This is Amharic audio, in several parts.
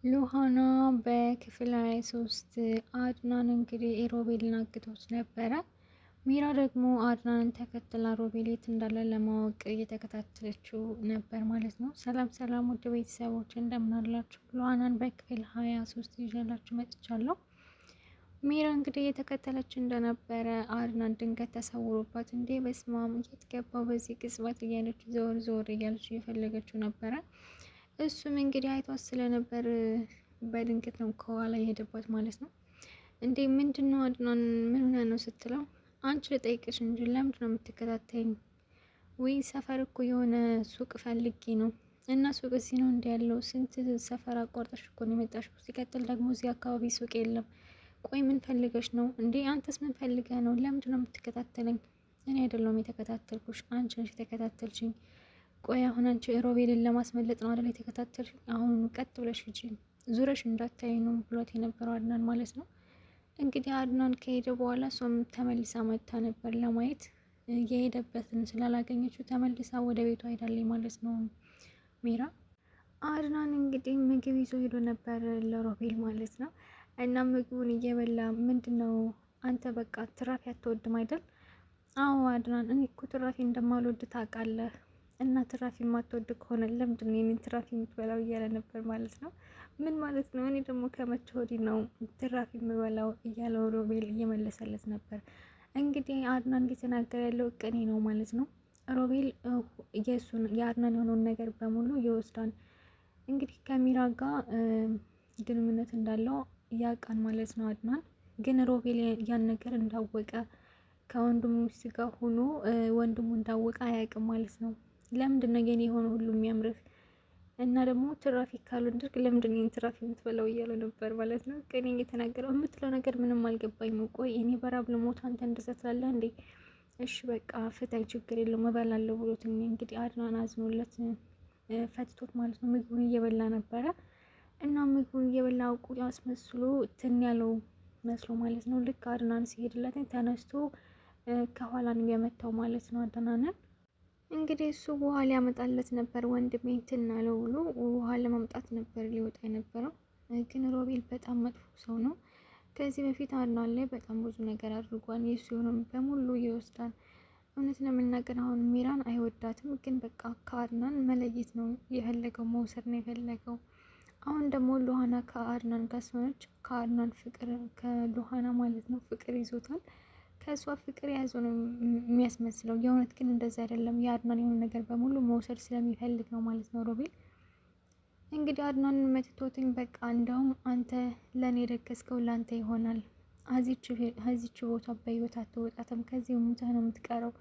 ሉሃና በክፍል 23 አድናን እንግዲህ ሮቤልን አግቶት ነበረ። ሚራ ደግሞ አድናንን ተከትላ ሮቤል የት እንዳለ ለማወቅ እየተከታተለችው ነበር ማለት ነው። ሰላም ሰላም ውድ ቤተሰቦች እንደምን አላችሁ? ሉሃናን በክፍል 23 ይዤላችሁ መጥቻለሁ። ሚራ እንግዲህ እየተከተለች እንደነበረ አድናን ድንገት ተሰውሮባት እንዴ በስማም የት ገባው በዚህ ቅጽበት እያለች ዞር ዞር እያለች እየፈለገችው ነበረ። እሱም እንግዲህ አይቷት ስለነበር በድንገት ነው ከኋላ የሄደባት ማለት ነው። እንዴ ምንድነው አድናን ምን ሆነ ነው ስትለው፣ አንቺ ልጠይቅሽ እንጂ ለምንድን ነው የምትከታተይኝ? ወይ ሰፈር እኮ የሆነ ሱቅ ፈልጌ ነው እና ሱቅ እዚህ ነው እንዲ ያለው ስንት ሰፈር አቋርጠሽ እኮ ነው የመጣሽው። ሲቀጥል ደግሞ እዚህ አካባቢ ሱቅ የለም። ቆይ ምን ፈልገሽ ነው እንዴ? አንተስ ምን ፈልገህ ነው? ለምንድን ነው የምትከታተለኝ? እኔ አይደለሁም የተከታተልኩሽ፣ አንቺ ነሽ የተከታተልሽኝ። ቆይ አሁን አንቺ ሮቤልን ለማስመለጥ ነው አይደል የተከታተልሽ? አሁን ቀጥ ብለሽ ሂጂ፣ ዙረሽ እንዳታይ ነው ብሎት የነበረው አድናን ማለት ነው። እንግዲህ አድናን ከሄደ በኋላ እሷም ተመልሳ መጥታ ነበር ለማየት። የሄደበትን ስላላገኘችው ተመልሳ ወደ ቤቷ ሄዳለች ማለት ነው ሚራ። አድናን እንግዲህ ምግብ ይዞ ሄዶ ነበር ለሮቤል ማለት ነው። እና ምግቡን እየበላ ምንድን ነው አንተ በቃ ትራፊ አትወድም አይደል? አዎ አድናን፣ እኔ እኮ ትራፊ እንደማልወድ ታውቃለህ። እና ትራፊ የማትወድ ከሆነ ለምንድን ነው የኔን ትራፊ የምትበላው እያለ ነበር ማለት ነው። ምን ማለት ነው? እኔ ደግሞ ከመቼ ወዲህ ነው ትራፊ የምበላው እያለው ሮቤል እየመለሰለት ነበር። እንግዲህ አድናን እየተናገረ ያለው ቅኔ ነው ማለት ነው። ሮቤል የአድናን የሆነውን ነገር በሙሉ ይወስዳል። እንግዲህ ከሚራ ጋር ግንኙነት እንዳለው ያውቃል ማለት ነው አድናን። ግን ሮቤል ያን ነገር እንዳወቀ ከወንድሙ ጋር ሆኖ ወንድሙ እንዳወቀ አያውቅም ማለት ነው። ለምንድን ነው የኔ የሆነ ሁሉ የሚያምርህ? እና ደግሞ ትራፊክ ካልወደድክ ለምንድን ነው ትራፊክ የምትበላው እያለው ነበር ማለት ነው። ቅኔ እየተናገረው የምትለው ነገር ምንም አልገባኝም። ቆይ እኔ በራብ ልሞት አንተ እንደዛ ትላለህ እንዴ? እሺ በቃ ፍታኝ፣ ችግር የለውም እበላለሁ ብሎት እንግዲህ አድናን አዝኖለት ፈትቶት ማለት ነው። ምግቡን እየበላ ነበረ እና ምግቡን እየበላ አውቁ አስመስሎ ትን ያለው መስሎ ማለት ነው። ልክ አድናን ሲሄድለት ተነስቶ ከኋላ ነው የመታው ማለት ነው አድናንን። እንግዲህ እሱ ውሃ ሊያመጣለት ነበር ወንድሜ እንትን አለው ብሎ ውሃ ለማምጣት ነበር ሊወጣ የነበረው። ግን ሮቤል በጣም መጥፎ ሰው ነው። ከዚህ በፊት አድናን ላይ በጣም ብዙ ነገር አድርጓል። የሱ የሆነም በሙሉ ይወስዳል። እውነት ለመናገር አሁን ሚራን አይወዳትም፣ ግን በቃ ከአድናን መለየት ነው የፈለገው፣ መውሰድ ነው የፈለገው። አሁን ደግሞ ሉሃና ከአድናን ጋር ስለሆነች ከአድናን ፍቅር ከሉሃና ማለት ነው ፍቅር ይዞታል። ከእሷ ፍቅር የያዘው ነው የሚያስመስለው። የእውነት ግን እንደዛ አይደለም። የአድናን የሆነ ነገር በሙሉ መውሰድ ስለሚፈልግ ነው ማለት ነው ሮቤል። እንግዲህ አድናንን መትቶትኝ በቃ እንደውም አንተ ለእኔ የደገስከው ለአንተ ይሆናል። ከዚች ቦታ በህይወት አትወጣትም። ከዚህ ሙተህ ነው የምትቀረው።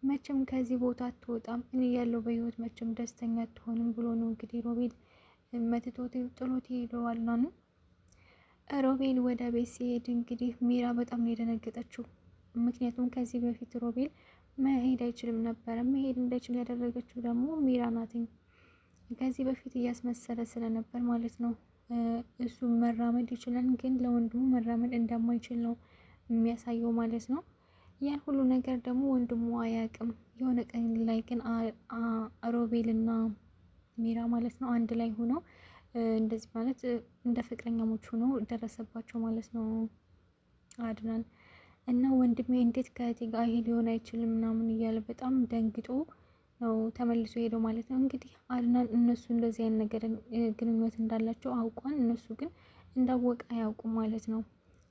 መቼም ከዚህ ቦታ አትወጣም። እኔ ያለው በህይወት መቼም ደስተኛ አትሆንም ብሎ ነው እንግዲህ ሮቤል መትቶትኝ ጥሎት ሄደው አድናንን። ሮቤል ወደ ቤት ሲሄድ እንግዲህ ሚራ በጣም ነው የደነገጠችው። ምክንያቱም ከዚህ በፊት ሮቤል መሄድ አይችልም ነበረ። መሄድ እንዳይችል ያደረገችው ደግሞ ሚራ ናትኝ። ከዚህ በፊት እያስመሰለ ስለነበር ማለት ነው። እሱ መራመድ ይችላል፣ ግን ለወንድሙ መራመድ እንደማይችል ነው የሚያሳየው ማለት ነው። ያን ሁሉ ነገር ደግሞ ወንድሙ አያውቅም። የሆነ ቀን ላይ ግን ሮቤል እና ሚራ ማለት ነው አንድ ላይ ሆነው እንደዚህ ማለት እንደ ፍቅረኛሞች ሆነው ደረሰባቸው ማለት ነው አድናን። እና ወንድሜ እንዴት ከእህቴ ጋር ይሄ ሊሆን አይችልም ምናምን እያለ በጣም ደንግጦ ነው ተመልሶ ሄደው ማለት ነው። እንግዲህ አድናን እነሱ እንደዚህ አይነት ነገር ግንኙነት እንዳላቸው አውቋን፣ እነሱ ግን እንዳወቀ አያውቁም ማለት ነው።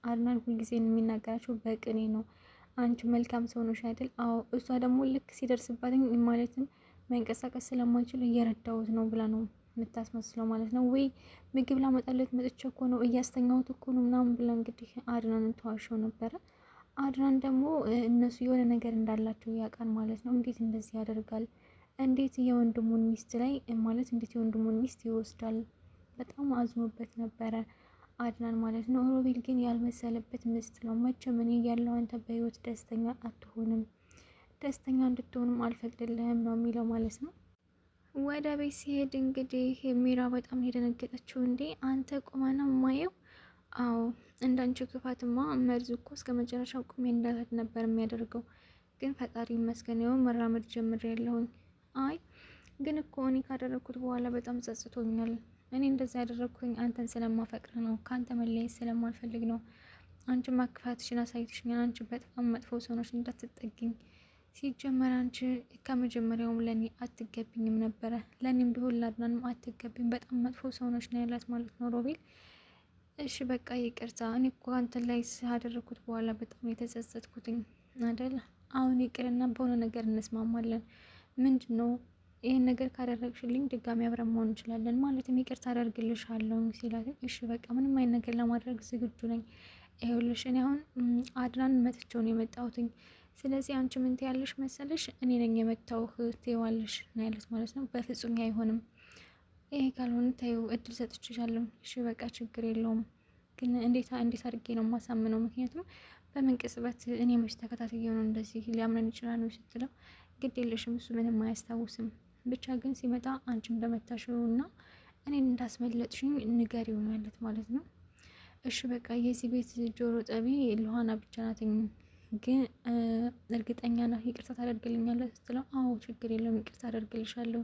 አድናን ሁልጊዜ የሚናገራቸው በቅኔ ነው። አንቺ መልካም ሰው ነሽ አይደል? አዎ። እሷ ደግሞ ልክ ሲደርስባትኝ ማለትም መንቀሳቀስ ስለማይችል እየረዳሁት ነው ብላ ነው የምታስመስለው ማለት ነው። ወይ ምግብ ላመጣለት መጥቼ እኮ ነው እያስተኛሁት እኮ ነው ምናምን ብላ እንግዲህ አድናንን ተዋሸው ነበረ። አድናን ደግሞ እነሱ የሆነ ነገር እንዳላቸው ያውቃል ማለት ነው። እንዴት እንደዚህ ያደርጋል? እንዴት የወንድሙን ሚስት ላይ ማለት እንዴት የወንድሙን ሚስት ይወስዳል? በጣም አዝኖበት ነበረ አድናን ማለት ነው። ሮቤል ግን ያልመሰለበት ምስጥ ነው። መቼም እኔ ያለው አንተ በህይወት ደስተኛ አትሆንም፣ ደስተኛ እንድትሆንም አልፈቅድልህም ነው የሚለው ማለት ነው። ወደ ቤት ሲሄድ እንግዲህ ሚራ በጣም የደነገጠችው እንዴ አንተ ቁመ ነው የማየው? አዎ እንዳንቺ ክፋትማ መርዝ እኮ እስከ መጨረሻው ቁሜ እንዳላት ነበር የሚያደርገው። ግን ፈጣሪ ይመስገን ይኸው መራመድ ጀምሬያለሁኝ። አይ ግን እኮ እኔ ካደረኩት በኋላ በጣም ጸጽቶኛል። እኔ እንደዛ ያደረግኩኝ አንተን ስለማፈቅር ነው፣ ከአንተ መለየት ስለማልፈልግ ነው። አንቺ ማክፋትሽን አሳይተሽኛል። አንቺ በጣም መጥፎ ሰው ነሽ፣ እንዳትጠጊኝ። ሲጀመር አንቺ ከመጀመሪያውም ለእኔ አትገቢኝም ነበረ፣ ለእኔም ቢሆን ላድናንም አትገቢኝ። በጣም መጥፎ ሰው ነሽ ነው ያላት ማለት ነው ሮቤል። እሺ በቃ ይቅርታ፣ እኔ እኮ አንተ ላይ ሳደረግኩት በኋላ በጣም የተጸጸትኩትኝ አይደል። አሁን ይቅርና በሆነ ነገር እንስማማለን። ምንድን ነው ይህን ነገር ካደረግሽልኝ ድጋሚ አብረን መሆን እንችላለን፣ ማለትም ይቅርታ አደርግልሻለሁ ሲላት፣ እሺ በቃ ምንም አይነት ነገር ለማድረግ ዝግጁ ነኝ። ይኸውልሽ እኔ አሁን አድናን መትቼው ነው የመጣሁትኝ። ስለዚህ አንቺ ምን ትያለሽ መሰለሽ፣ እኔ ነኝ የመታውህ ትይዋለሽ ነው ያለት ማለት ነው። በፍጹም አይሆንም፣ ይሄ ካልሆነ ተይው፣ እድል ሰጥቼሻለሁ። እሺ በቃ ችግር የለውም፣ ግን እንዴት አድርጌ ነው የማሳምነው? ምክንያቱም በምን ቅጽበት እኔ መች ተከታትዬ ነው እንደዚህ ሊያምነን ይችላል ነው ስትለው፣ ግድ የለሽም እሱ ምንም አያስታውስም፣ ብቻ ግን ሲመጣ አንቺ እንደመታሽው እና እኔን እንዳስመለጥሽኝ ንገሪው ነው ያለት ማለት ነው። እሺ በቃ የዚህ ቤት ጆሮ ጠቢ ሉሃና ብቻ ናትኝ፣ ግን እርግጠኛ ነህ ይቅርታ ታደርግልኛለህ ስትለው፣ አዎ ችግር የለውም ይቅርታ አደርግልሻለሁ፣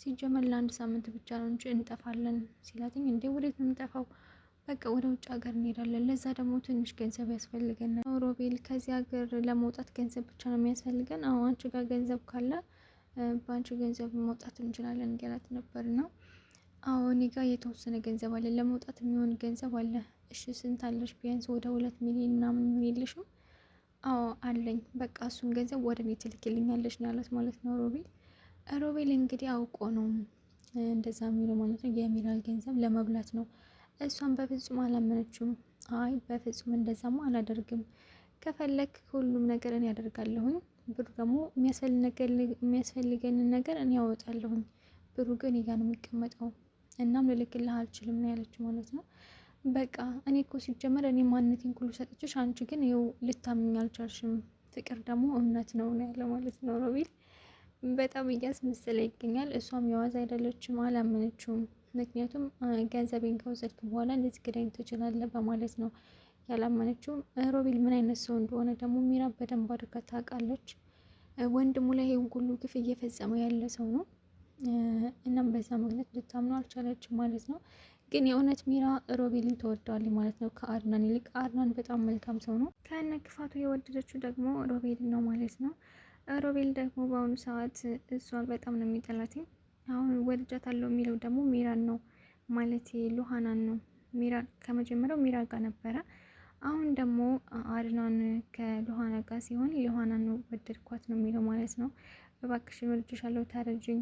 ሲጀመር ለአንድ ሳምንት ብቻ ነው እንጂ እንጠፋለን ሲላትኝ፣ እንዴ ወዴት ነው የምንጠፋው? በቃ ወደ ውጭ ሀገር እንሄዳለን፣ ለዛ ደግሞ ትንሽ ገንዘብ ያስፈልገናል። ሮቤል ከዚህ ሀገር ለመውጣት ገንዘብ ብቻ ነው የሚያስፈልገን። አዎ አንቺ ጋር ገንዘብ ካለ በአንቺ ገንዘብ መውጣት እንችላለን እያላት ነበር ነው። አዎ እኔ ጋር የተወሰነ ገንዘብ አለ፣ ለመውጣት የሚሆን ገንዘብ አለ። እሺ ስንት አለሽ? ቢያንስ ወደ 2 ሚሊዮን ምናምን የለሽም? አዎ አለኝ፣ በቃ እሱን ገንዘብ ወደ እኔ ትልክልኛለች ነው ያላት ማለት ነው ሮቤል። ሮቤል እንግዲህ አውቆ ነው እንደዛ የሚለው ማለት ነው፣ የሚራል ገንዘብ ለመብላት ነው። እሷን በፍጹም አላመነችውም። አይ በፍጹም እንደዛማ አላደርግም፣ ከፈለክ ሁሉም ነገር እኔ ያደርጋለሁኝ፣ ብሩ ደግሞ የሚያስፈልገንን ነገር እኔ ያወጣለሁኝ፣ ብሩ ግን እኔ ጋ ነው የሚቀመጠው፣ እናም ልልክልህ አልችልም ነው ያለችው ማለት ነው። በቃ እኔ እኮ ሲጀመር እኔ ማንነቴን ሁሉ ሰጥችሽ፣ አንቺ ግን ይኸው ልታምኝ አልቻልሽም፣ ፍቅር ደግሞ እምነት ነው ነው ያለ ማለት ነው ሮቤል። በጣም እያስመሰለ ይገኛል። እሷም የዋዛ አይደለችም፣ አላመነችውም። ምክንያቱም ገንዘቤን ከወሰድክ በኋላ እንደዚህ ግዳኝ ትችላለህ በማለት ነው ያላመነችው። ሮቤል ምን አይነት ሰው እንደሆነ ደግሞ ሚራ በደንብ አድርጋ ታውቃለች። ወንድሙ ላይ ይሄን ሁሉ ግፍ እየፈጸመ ያለ ሰው ነው። እናም በዛ ምክንያት ልታምነው አልቻለችም ማለት ነው። ግን የእውነት ሚራ ሮቤልን ተወደዋለች ማለት ነው ከአድናን ይልቅ። አድናን በጣም መልካም ሰው ነው። ከነ ክፋቱ የወደደችው ደግሞ ሮቤልን ነው ማለት ነው። ሮቤል ደግሞ በአሁኑ ሰዓት እሷን በጣም ነው የሚጠላትኝ። አሁን ወድጃታለሁ የሚለው ደግሞ ሚራን ነው ማለት ሉሃናን ነው። ሚራን ከመጀመሪያው ሚራ ጋር ነበረ። አሁን ደግሞ አድናን ከሉሃና ጋር ሲሆን ሉሃናን ነው ወደድኳት ነው የሚለው ማለት ነው። እባክሽን ወድጄሻለሁ ታረጅኝ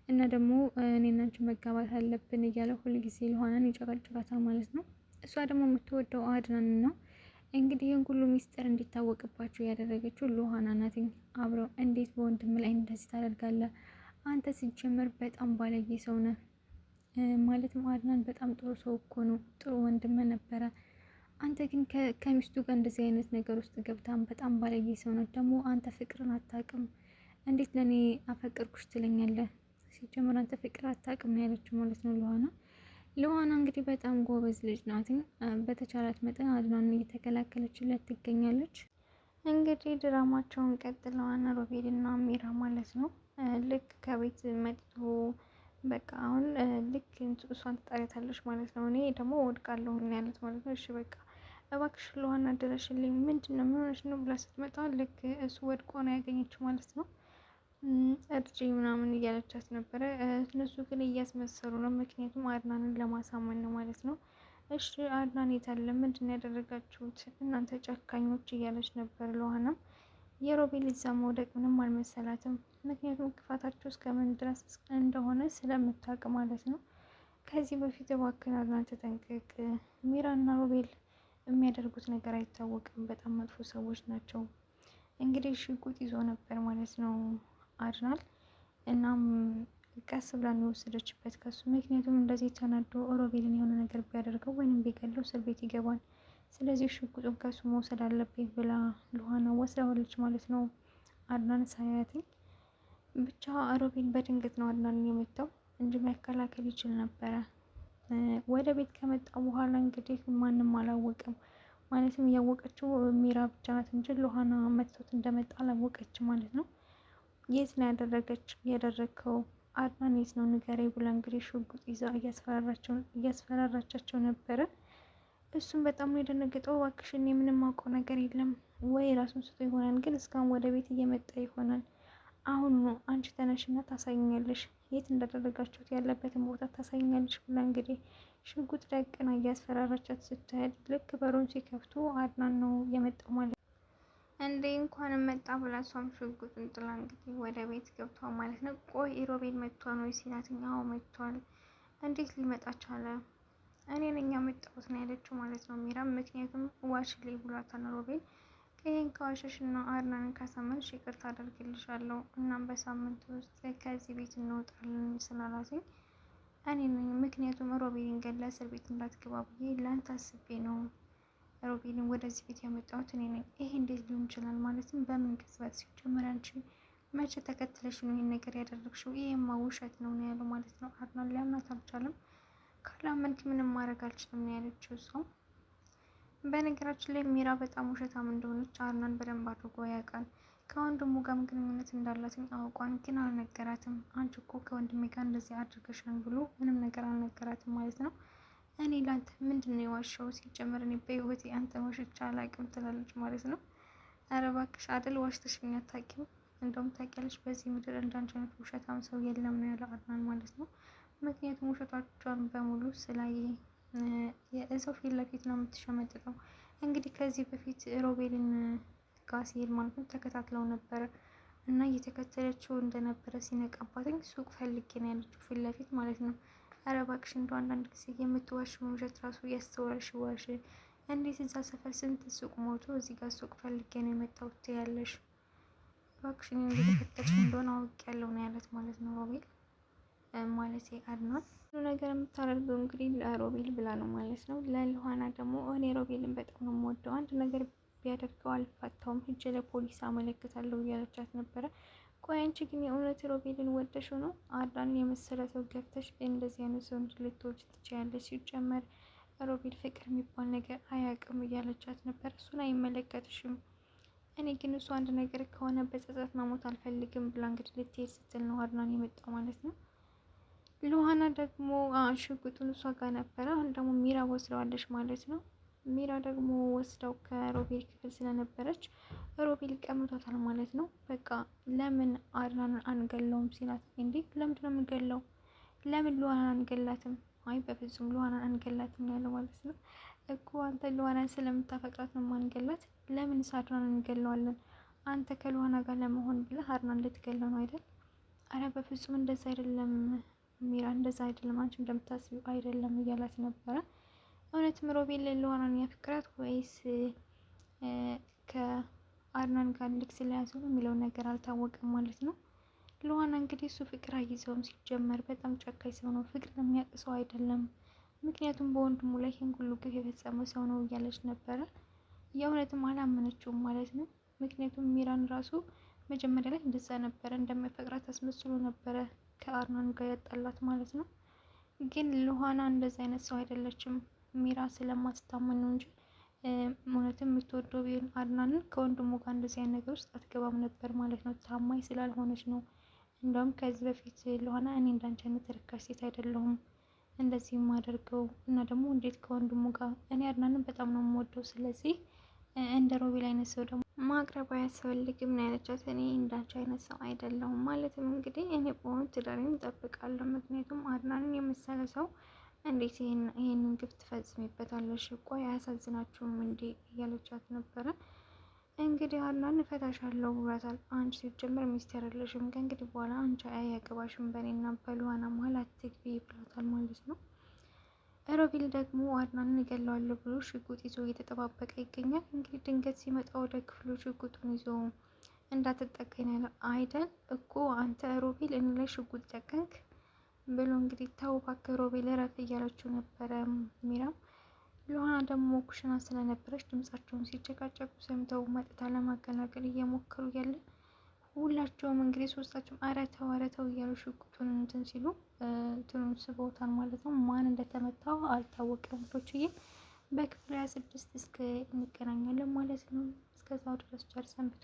እና ደግሞ እኔና አንቺ መጋባት አለብን እያለ ሁል ጊዜ ሉሃናን ይጨቀጭቃታል ማለት ነው። እሷ ደግሞ የምትወደው አድናን ነው። እንግዲህ ይህን ሁሉ ሚስጥር እንዲታወቅባቸው ያደረገችው ሉሃና ናትኝ። አብረው እንዴት በወንድም ላይ እንደዚህ ታደርጋለህ? አንተ ሲጀመር በጣም ባለጌ ሰው ነህ። ማለትም አድናን በጣም ጥሩ ሰው እኮ ነው፣ ጥሩ ወንድም ነበረ። አንተ ግን ከሚስቱ ጋር እንደዚህ አይነት ነገር ውስጥ ገብታን በጣም ባለጌ ሰው ነህ። ደግሞ አንተ ፍቅርን አታውቅም። እንዴት ለእኔ አፈቅርኩሽ ትለኛለህ? ሲጀመር አንተ ፍቅር አታውቅም ነው ያለችው ማለት ነው ሉሃና። ሉሃና እንግዲህ በጣም ጎበዝ ልጅ ናትኝ። በተቻላት መጠን አድናን እየተከላከለችለት ትገኛለች። እንግዲህ ድራማቸውን ቀጥለዋል ሮቤልና ሚራ ማለት ነው። ልክ ከቤት መጥቶ በቃ አሁን ልክ እሷን ትጣሪያታለች ማለት ነው። እኔ ደግሞ ወድቃለሁ ያሉት ማለት ነው። እሺ በቃ እባክሽ ሉሃና ድረሽልኝ፣ ምንድን ነው ምን ሆነሽ ነው ብላ ስትመጣ ልክ እሱ ወድቆ ነው ያገኘችው ማለት ነው። እርጂ ምናምን እያለቻት ነበረ። እነሱ ግን እያስመሰሉ ነው፣ ምክንያቱም አድናንን ለማሳመን ነው ማለት ነው። እሺ አድናን የታለ? ምንድን ነው ያደረጋችሁት እናንተ ጨካኞች? እያለች ነበር ሉሃናም። የሮቤል እዛ መውደቅ ምንም አልመሰላትም፣ ምክንያቱም ክፋታቸው እስከምን ድረስ እንደሆነ ስለምታውቅ ማለት ነው። ከዚህ በፊት እባክህን አድናን ተጠንቀቅ፣ ሚራና ሮቤል የሚያደርጉት ነገር አይታወቅም፣ በጣም መጥፎ ሰዎች ናቸው። እንግዲህ ሽጉጥ ይዞ ነበር ማለት ነው አድናን። እናም ቀስ ብላ ነው የወሰደችበት ከሱ። ምክንያቱም እንደዚህ ተናዶ ሮቤልን የሆነ ነገር ቢያደርገው ወይንም ቢገለው እስር ቤት ይገባል። ስለዚህ ሽጉጡን ከሱ መውሰድ አለብኝ ብላ ሉሃና ወስዳዋለች ማለት ነው አድናን ሳያትኝ። ብቻ ሮቤል በድንገት ነው አድናንን የመታው እንጂ መከላከል ይችል ነበረ። ወደ ቤት ከመጣ በኋላ እንግዲህ ማንም አላወቅም። ማለትም እያወቀችው ሚራ ብቻ ናት እንጂ ሉሃና መጥቶት እንደመጣ አላወቀች ማለት ነው። የት ነው ያደረገው አድናን የት ነው ንገረኝ ብላ እንግዲህ ሽጉጥ ይዛ እያስፈራራቻቸው ነበረ። እሱም በጣም ነው የደነገጠው። እባክሽ እኔ ምንም አውቀው ነገር የለም ወይ ራሱን ስቶ ይሆናል፣ ግን እስካሁን ወደ ቤት እየመጣ ይሆናል። አሁን ነው አንቺ ተነሽና ታሳይኛለሽ፣ የት እንዳደረጋችሁት ያለበትን ቦታ ታሳይኛለሽ ብላ እንግዲህ ሽጉጥ ደቅና እያስፈራራቻት ስትሄድ ልክ በሩን ሲከፍቱ አድናን ነው የመጣው ማለት ነው። እንዴ እንኳን መጣ ብላ እሷም ሽጉጥን ጥላ እንግዲህ ወደ ቤት ገብቷል ማለት ነው። ቆይ ኢሮቤል መጥቷል ወይ ሲላትኝ አዎ መጥቷል። እንዴት ሊመጣ ቻለ? እኔ ነኝ ያመጣሁት ነው ያለችው ማለት ነው ሚራም። ምክንያቱም ዋሽልኝ ብሏታል ሮቤል። ይህን ከዋሸሽ እና አድናንን ካሳመንሽ ይቅርታ አደርግልሻለሁ፣ እናም በሳምንት ውስጥ ከዚህ ቤት እንወጣለን ስላላትኝ እኔ ነኝ። ምክንያቱም ሮቤልን ገላ እስር ቤት እንዳትገባ ብዬ ለአንተ አስቤ ነው ሮቤልን ወደዚህ ቤት ያመጣሁት እኔ ነኝ። ይሄ እንዴት ሊሆን ይችላል? ማለትም በምን ቅጽበት? ሲጀመር አንቺ መቼ ተከትለሽ ነው ይህን ነገር ያደረግሽው? ይሄማ ውሸት ነው ነው ያለው ማለት ነው። አድናን ሊያምናት አልቻለም። ካላመንክ ምንም ማድረግ አልችልም ነው ያለችው እሷም። በነገራችን ላይ ሚራ በጣም ውሸታም እንደሆነች አድናን በደንብ አድርጎ ያውቃል። ከወንድሙ ጋርም ግንኙነት እንዳላትም አውቋን፣ ግን አልነገራትም። አንቺ እኮ ከወንድሜ ጋር እንደዚህ አድርገሻል ብሎ ምንም ነገር አልነገራትም ማለት ነው። እኔ ላንተ ምንድን ነው የዋሻው? ሲጀመር እኔ በህይወቴ አንተን ዋሽቼ አላውቅም ትላለች ማለት ነው። ኧረ እባክሽ አደል ዋሽተሽኝ አታውቂም። እንደውም ታውቂያለሽ በዚህ ምድር እንዳንቺ አይነት ውሸታም ሰው የለም ነው ያለው አድናን ማለት ነው። ምክንያቱም ውሸታቸውን በሙሉ ስላየ የሰው ፊት ለፊት ነው የምትሸመጥጠው። እንግዲህ ከዚህ በፊት ሮቤልን ጋር ሲሄድ ማለት ነው ተከታትለው ነበረ እና እየተከተለችው እንደነበረ ሲነቃባትኝ ሱቅ ፈልጌ ነው ያለችው ፊት ለፊት ማለት ነው። ኧረ እባክሽ እንደው አንዳንድ ጊዜ የምትዋሽውን ውሸት ራሱ ያስተዋልሽ ዋሽ። እንዴት እዛ ሰፈር ስንት ሱቅ ሞቶ እዚህ ጋር ሱቅ ፈልጌ ነው የመጣሁት ያለሽ? እባክሽን እየተከተልሽ እንደሆነ አውቄያለሁ ነው ያለት ማለት ነው ሮቤል ማለት አድናን። ሁሉ ነገር የምታደርገው እንግዲህ ለሮቤል ብላ ነው ማለት ነው። ለሉሃና ደግሞ እኔ ሮቤልን በጣም ነው የምወደው፣ አንድ ነገር ቢያደርገው አልፋታውም፣ ሂጅ ለፖሊስ አመለክታለሁ እያለቻት ነበረ። ቆይ አንቺ ግን የእውነት ሮቤልን ወደሽው ነው? አዳን የመሰለ ሰው ገብተሽ እንደዚህ አይነት ሰው ልትወጂ ትችያለሽ? ሲጀመር ሮቤል ፍቅር የሚባል ነገር አያውቅም እያለቻት ነበር። እሱን አይመለከትሽም። እኔ ግን እሱ አንድ ነገር ከሆነ በጸጸት መሞት አልፈልግም ብላ እንግዲህ ልትሄድ ስትል ነው አድናን የመጣው ማለት ነው። ሉሃና ደግሞ ሽጉጡን እሷ ጋር ነበረ። አሁን ደግሞ ሚራ ወስደዋለች ማለት ነው። ሚራ ደግሞ ወስደው ከሮቤል ክፍል ስለነበረች ሮቤል ቀምቷታል ማለት ነው። በቃ ለምን አድናንን አንገለውም ሲላት፣ እንዴ ለምንድን ነው የምንገለው? ለምን ሉሃናን አንገላትም? አይ በፍጹም ሉሃናን አንገላትም ያለው ማለት ነው እኮ። አንተ ሉሃናን ስለምታፈቅራት ነው ማንገላት። ለምን አድናንን እንገለዋለን? አንተ ከሉሃና ጋር ለመሆን ብለህ አድናን ልትገለው ነው አይደል? አረ በፍጹም እንደዛ አይደለም ሚራ፣ እንደዛ አይደለም፣ አንቺ እንደምታስቢው አይደለም እያላት ነበረ። እውነትም ሮቤል ሉሃናን ያፍቅራት ወይስ ከአድናን ጋር ልክ ስለያዙ ነው የሚለውን ነገር አልታወቀም ማለት ነው። ሉሃና እንግዲህ እሱ ፍቅር አይዘውም፣ ሲጀመር በጣም ጨካኝ ሰው ነው፣ ፍቅር የሚያውቅ ሰው አይደለም። ምክንያቱም በወንድሙ ላይ ይህን ሁሉ ግፍ የፈጸመ ሰው ነው እያለች ነበረ። የእውነትም አላመነችውም ማለት ነው። ምክንያቱም ሚራን ራሱ መጀመሪያ ላይ እንደዛ ነበረ፣ እንደሚያፈቅራት አስመስሎ ነበረ ከአድናን ጋር ያጣላት ማለት ነው። ግን ሉሃና እንደዚህ አይነት ሰው አይደለችም። ሚራ ስለማስታመን ነው እንጂ እውነትም የምትወደው ቢሆን አድናንን ከወንድሙ ጋር እንደዚህ አይነት ነገር ውስጥ አትገባም ነበር ማለት ነው። ታማኝ ስላልሆነች ነው። እንደውም ከዚህ በፊት ሉሃና እኔ እንዳንቺ አይነት ርካሽ ሴት አይደለሁም እንደዚህ የማደርገው እና ደግሞ እንዴት ከወንድሙ ጋር፣ እኔ አድናንን በጣም ነው የምወደው፣ ስለዚህ እንደ ሮቤል አይነት ሰው ደግሞ ማቅረብ አያስፈልግም ነው ያለቻት። እኔ እንዳንቺ አይነት ሰው አይደለሁም ማለትም እንግዲህ እኔ በሆኑ ትዳሬን እጠብቃለሁ። ምክንያቱም አድናንን የመሰለ ሰው እንዴት ይሄንን ግፍ ትፈጽሚበታለሽ? ቆይ አያሳዝናችሁም እንዴ እያለቻት ነበረ። እንግዲህ አድናን እፈታሻለሁ ብሏታል። አንቺ ሲጀምር ሚስት አይደለሽም፣ ከእንግዲህ በኋላ አንቺ አያገባሽም፣ በእኔና በሉሃና መሀል አትግቢ ብሏታል ማለት ነው። ሮቤል ደግሞ አድናንን እገለዋለሁ ብሎ ሽጉጥ ይዞ እየተጠባበቀ ይገኛል። እንግዲህ ድንገት ሲመጣ ወደ ክፍሉ ሽጉጡን ይዞ እንዳትጠቀኝ ያለው አይደል እኮ አንተ ሮቤል እኔ ላይ ሽጉጥ ጨቀንክ ብሎ እንግዲህ ተው እባክህ ሮቤል እረፍ እያለችው ነበረ ሚራም። ሉሃና ደግሞ ኩሽና ስለነበረች ድምጻቸውን ሲጨቃጨቁ ሰምተው መጥታ ለማገላገል እየሞከሩ ያለ ሁላቸውም እንግዲህ ሶስታቸውም አረተው እያሉ ሽጉጡን እንትን ሲሉ እንትኑን ስበውታል ማለት ነው። ማን እንደተመታው አልታወቀም። ቶችዬ በክፍል 26 እስከ እንገናኛለን ማለት ነው። እስከዛው ድረስ ቸር ሰንብቱ።